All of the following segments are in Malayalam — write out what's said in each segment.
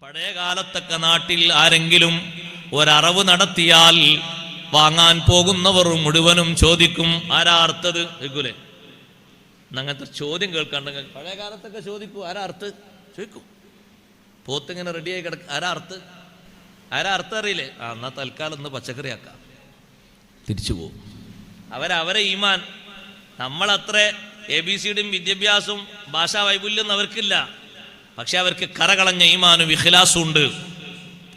പഴയ കാലത്തൊക്കെ നാട്ടിൽ ആരെങ്കിലും ഒരറവ് നടത്തിയാൽ വാങ്ങാൻ പോകുന്നവർ മുഴുവനും ചോദിക്കും, ആരാ അർത്ഥത് ചോദിക്കൂലേ? അങ്ങനത്തെ ചോദ്യം കേൾക്കാണ്ടെങ്കിൽ പഴയ കാലത്തൊക്കെ ചോദിക്കും, ആരാ അർത്ഥ ചോദിക്കും. പോത്തിങ്ങനെ റെഡിയായി കിടക്കും, ആരാ അർത്ഥം അറിയില്ലേ? എന്നാ തൽക്കാലം ഒന്ന് പച്ചക്കറി ആക്കാം, തിരിച്ചു പോകും. അവരെ ഈമാൻ നമ്മളത്ര ABCDയും വിദ്യാഭ്യാസവും ഭാഷാ വൈപുല്യം അവർക്കില്ല. പക്ഷെ അവർക്ക് കറകളഞ്ഞ ഈമാനും ഇഖ്ലാസും ഉണ്ട്.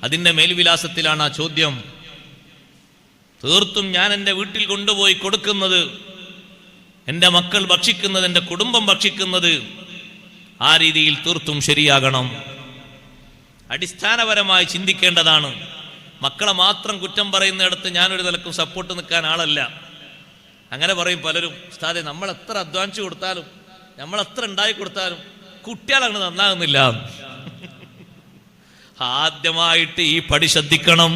അതിൻ്റെ മേൽവിലാസത്തിലാണ് ആ ചോദ്യം. തീർത്തും ഞാൻ എൻ്റെ വീട്ടിൽ കൊണ്ടുപോയി കൊടുക്കുന്നത്, എൻ്റെ മക്കൾ ഭക്ഷിക്കുന്നത്, എൻ്റെ കുടുംബം ഭക്ഷിക്കുന്നത് ആ രീതിയിൽ തീർത്തും ശരിയാകണം. അടിസ്ഥാനപരമായി ചിന്തിക്കേണ്ടതാണ്. മക്കളെ മാത്രം കുറ്റം പറയുന്നിടത്ത് ഞാനൊരു നിലക്കും സപ്പോർട്ട് നിൽക്കാൻ ആളല്ല. അങ്ങനെ പറയും പലരും, ഉസ്താദേ നമ്മൾ എത്ര അധ്വാനിച്ചു കൊടുത്താലും നമ്മൾ എത്ര ഉണ്ടാക്കി കൊടുത്താലും കുട്ടികളങ്ങനെ നന്നാകുന്നില്ല. ആദ്യമായിട്ട് ഈ പടി ശ്രദ്ധിക്കണം.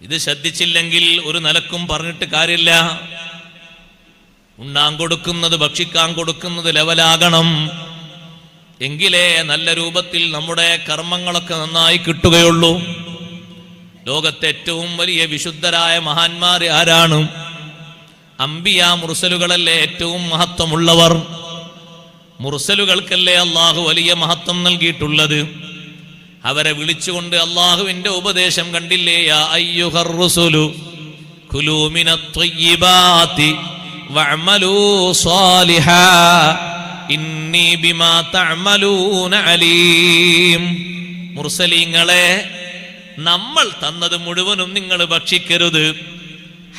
ഇത് ശ്രദ്ധിച്ചില്ലെങ്കിൽ ഒരു നിലക്കും പറഞ്ഞിട്ട് കാര്യമില്ല. ഉണ്ണാൻ കൊടുക്കുന്നത്, ഭക്ഷിക്കാൻ കൊടുക്കുന്നത് ലെവലാകണം. എങ്കിലേ നല്ല രൂപത്തിൽ നമ്മുടെ കർമ്മങ്ങളൊക്കെ നന്നായി കിട്ടുകയുള്ളൂ. ലോകത്തെ ഏറ്റവും വലിയ വിശുദ്ധരായ മഹാന്മാർ ആരാണ്? അംബിയ മുർസലുകളല്ലേ ഏറ്റവും മഹത്വമുള്ളവർ. മുർസലുകൾക്കല്ലേ അള്ളാഹു വലിയ മഹത്വം നൽകിയിട്ടുള്ളത്. അവരെ വിളിച്ചുകൊണ്ട് അള്ളാഹുവിന്റെ ഉപദേശം കണ്ടില്ലേ? യാ അയ്യുഹർ റുസുലു കുലൂ മിനത് ത്വയ്യിബാതി വഅമലൂ സ്വാലിഹാ ഇന്നി ബിമാ തഅമലൂന അലീം. മുർസലീങ്ങളെ, നമ്മൾ തന്നത് മുഴുവനും നിങ്ങൾ ഭക്ഷിക്കരുത്.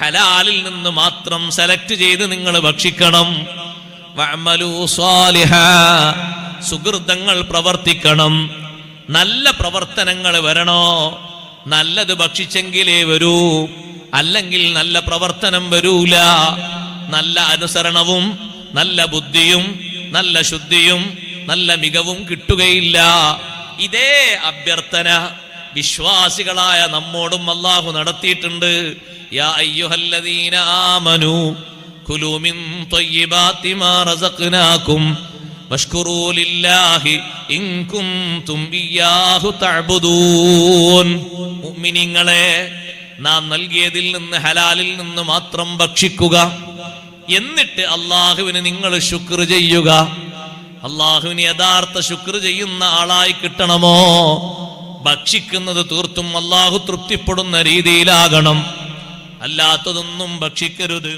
ഹലാലിൽ നിന്ന് മാത്രം സെലക്ട് ചെയ്ത് നിങ്ങൾ ഭക്ഷിക്കണം. വഅമലൂ സ്വാലിഹാ, സുകൃതങ്ങൾ പ്രവർത്തിക്കണം. നല്ല പ്രവർത്തനങ്ങൾ വരണോ? നല്ലത് ഭക്ഷിച്ചെങ്കിലേ വരൂ, അല്ലെങ്കിൽ നല്ല പ്രവർത്തനം വരൂല. നല്ല അനുസരണവും നല്ല ബുദ്ധിയും നല്ല ശുദ്ധിയും നല്ല മികവും കിട്ടുകയില്ല. ഇതേ അഭ്യർത്ഥന വിശ്വാസികളായ നമ്മോടും അല്ലാഹു നടത്തിയിട്ടുണ്ട്. യാ അയ്യുഹല്ലദീന ആമനൂ കുലൂ മിൻ ത്വയ്യിബാതി മാ റസഖ്നാകും വഷ്കുറൂ ലില്ലാഹി ഇൻ കുൻതും ഇയ്യാഹു തഅബുദൂൻ. മുഅ്മിനീങ്ങളെ, നാം നൽകിയതിൽ നിന്ന് ഹലാലിൽ നിന്ന് മാത്രം ഭക്ഷിക്കുക. എന്നിട്ട് അല്ലാഹുവിന് നിങ്ങൾ ശുക്ർ ചെയ്യുക. അല്ലാഹുവിന് യഥാർത്ഥ ശുക്ർ ചെയ്യുന്ന ആളായി കിട്ടണമോ? ഭക്ഷിക്കുന്നത് തീർത്തും അല്ലാഹു തൃപ്തിപ്പെടുന്ന രീതിയിലാകണം. അല്ലാത്തതൊന്നും ഭക്ഷിക്കരുത്.